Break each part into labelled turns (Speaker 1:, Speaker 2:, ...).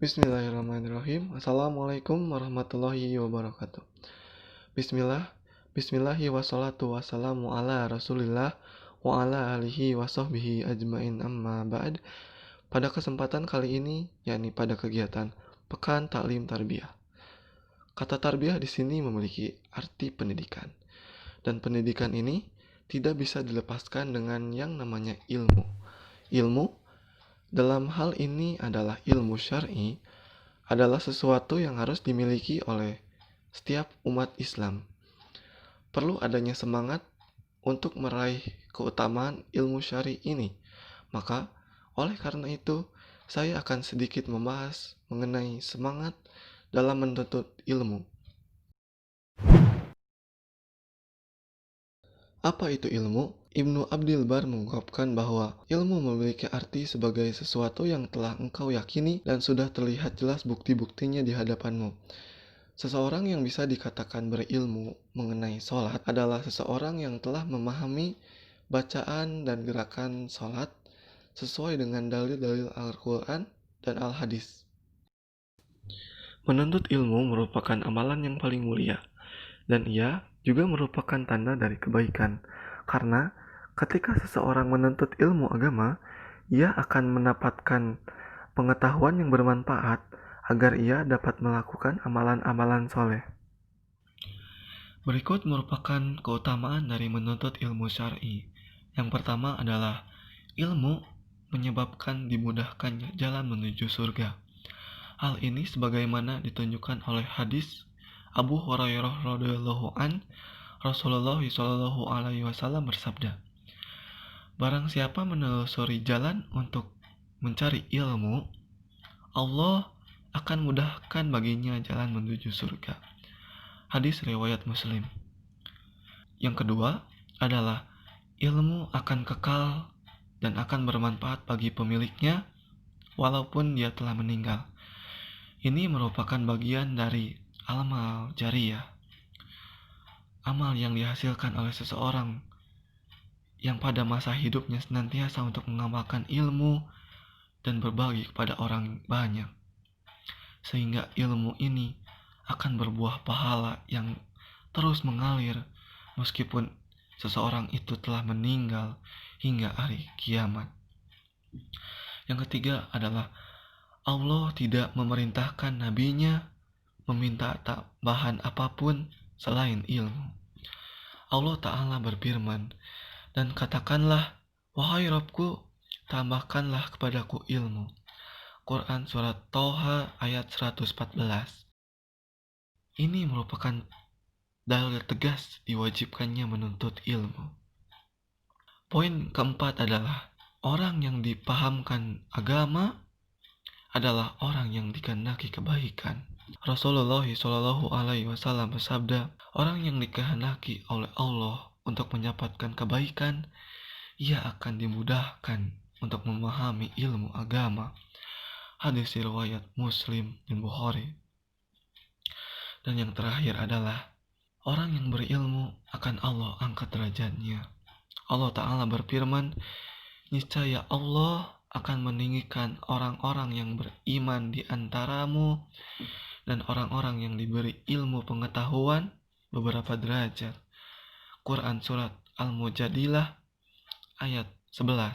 Speaker 1: Bismillahirrahmanirrahim. Assalamualaikum warahmatullahi wabarakatuh. Bismillahi wassalatu wassalamu ala rasulillah wa ala alihi wa sahbihi ajmain amma ba'd. Pada kesempatan kali ini, yakni pada kegiatan Pekan Taklim Tarbiyah. Kata tarbiyah di sini memiliki arti pendidikan. Dan pendidikan ini tidak bisa dilepaskan dengan yang namanya ilmu. Ilmu dalam hal ini adalah ilmu syar'i, adalah sesuatu yang harus dimiliki oleh setiap umat Islam. Perlu adanya semangat untuk meraih keutamaan ilmu syar'i ini. Maka, oleh karena itu, saya akan sedikit membahas mengenai semangat dalam menuntut ilmu. Apa itu ilmu? Ibnu Abdil Bar mengungkapkan bahwa ilmu memiliki arti sebagai sesuatu yang telah engkau yakini dan sudah terlihat jelas bukti-buktinya di hadapanmu. Seseorang yang bisa dikatakan berilmu mengenai sholat adalah seseorang yang telah memahami bacaan dan gerakan sholat sesuai dengan dalil-dalil Al-Quran dan Al-Hadis. Menuntut ilmu merupakan amalan yang paling mulia, dan ia juga merupakan tanda dari kebaikan, karena ketika seseorang menuntut ilmu agama, ia akan mendapatkan pengetahuan yang bermanfaat agar ia dapat melakukan amalan-amalan soleh. Berikut merupakan keutamaan dari menuntut ilmu syar'i. Yang pertama adalah ilmu menyebabkan dimudahkannya jalan menuju surga. Hal ini sebagaimana ditunjukkan oleh hadis Abu Hurairah radhiyallahu an, Rasulullah shallallahu alaihi wasallam bersabda, barang siapa menelusuri jalan untuk mencari ilmu, Allah akan mudahkan baginya jalan menuju surga. Hadis riwayat Muslim. Yang kedua adalah ilmu akan kekal dan akan bermanfaat bagi pemiliknya walaupun dia telah meninggal. Ini merupakan bagian dari amal jariyah, amal yang dihasilkan oleh seseorang yang pada masa hidupnya senantiasa untuk mengamalkan ilmu dan berbagi kepada orang banyak, sehingga ilmu ini akan berbuah pahala yang terus mengalir meskipun seseorang itu telah meninggal hingga hari kiamat. Yang ketiga adalah Allah tidak memerintahkan nabinya meminta tambahan apapun selain ilmu. Allah Ta'ala berfirman, dan katakanlah, wahai Rabbku, tambahkanlah kepadaku ilmu. Quran Surat Toha ayat 114. Ini merupakan dalil tegas diwajibkannya menuntut ilmu. Poin keempat adalah orang yang dipahamkan agama adalah orang yang dikehendaki kebaikan. Rasulullah Shallallahu alaihi wasallam bersabda, orang yang dikehendaki oleh Allah untuk mendapatkan kebaikan, ia akan dimudahkan untuk memahami ilmu agama. Hadis riwayat Muslim dan Bukhari. Dan yang terakhir adalah orang yang berilmu akan Allah angkat derajatnya. Allah Ta'ala berfirman, niscaya Allah akan meninggikan orang-orang yang beriman di antaramu dan orang-orang yang diberi ilmu pengetahuan beberapa derajat. Quran Surat Al-Mujadilah ayat 11.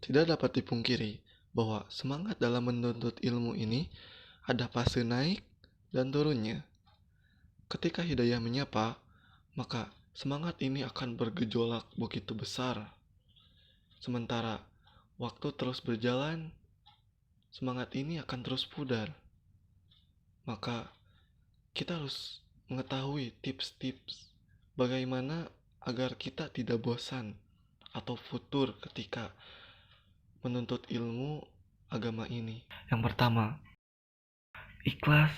Speaker 1: Tidak dapat dipungkiri bahwa semangat dalam menuntut ilmu ini ada fase naik dan turunnya. Ketika hidayah menyapa, maka semangat ini akan bergejolak begitu besar. Sementara waktu terus berjalan, semangat ini akan terus pudar. Maka kita harus mengetahui tips-tips bagaimana agar kita tidak bosan atau futur ketika menuntut ilmu agama ini. Yang pertama, ikhlas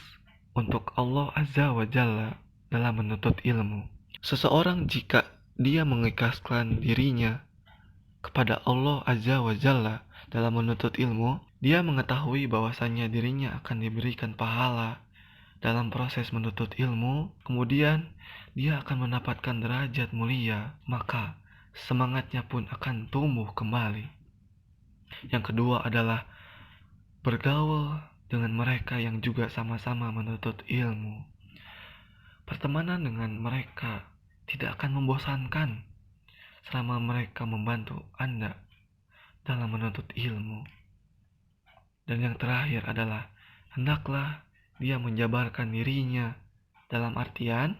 Speaker 1: untuk Allah Azza wa Jalla dalam menuntut ilmu. Seseorang jika dia mengikhlaskan dirinya kepada Allah Azza wa Jalla dalam menuntut ilmu, dia mengetahui bahwasannya dirinya akan diberikan pahala dalam proses menuntut ilmu, kemudian dia akan mendapatkan derajat mulia, maka semangatnya pun akan tumbuh kembali. Yang kedua adalah bergaul dengan mereka yang juga sama-sama menuntut ilmu. Pertemanan dengan mereka tidak akan membosankan selama mereka membantu Anda dalam menuntut ilmu. Dan yang terakhir adalah hendaklah dia menjabarkan dirinya, dalam artian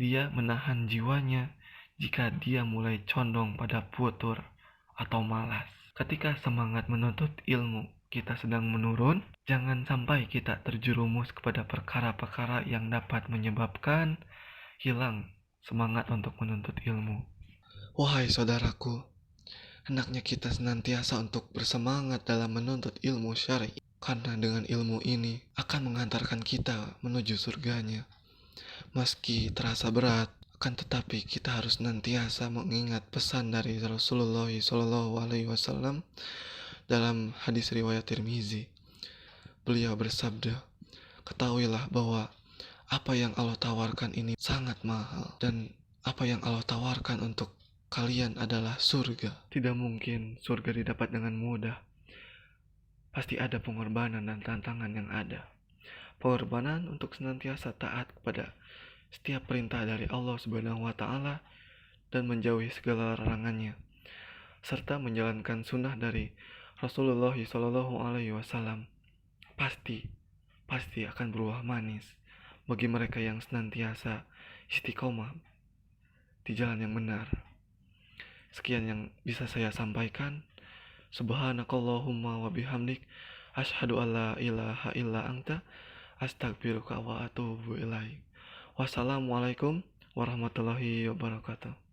Speaker 1: dia menahan jiwanya jika dia mulai condong pada futur atau malas. Ketika semangat menuntut ilmu kita sedang menurun, jangan sampai kita terjerumus kepada perkara-perkara yang dapat menyebabkan hilang semangat untuk menuntut ilmu. Wahai saudaraku, hendaknya kita senantiasa untuk bersemangat dalam menuntut ilmu syar'i, karena dengan ilmu ini akan mengantarkan kita menuju surganya. Meski terasa berat, akan tetapi kita harus senantiasa mengingat pesan dari Rasulullah SAW dalam hadis riwayat Tirmizi. Beliau bersabda, ketahuilah bahwa apa yang Allah tawarkan ini sangat mahal, dan apa yang Allah tawarkan untuk kalian adalah surga. Tidak mungkin surga didapat dengan mudah. Pasti ada pengorbanan dan tantangan yang ada. Pengorbanan untuk senantiasa taat kepada setiap perintah dari Allah Subhanahu wa Ta'ala dan menjauhi segala larangannya, serta menjalankan sunnah dari Rasulullah SAW. Pasti akan berbuah manis bagi mereka yang senantiasa istiqomah di jalan yang benar. Sekian yang bisa saya sampaikan. Subhanakallahumma wa bihamdik, asyhadu an la ilaha illa anta, astagfiruka wa atubu ilaik. Wassalamualaikum warahmatullahi wabarakatuh.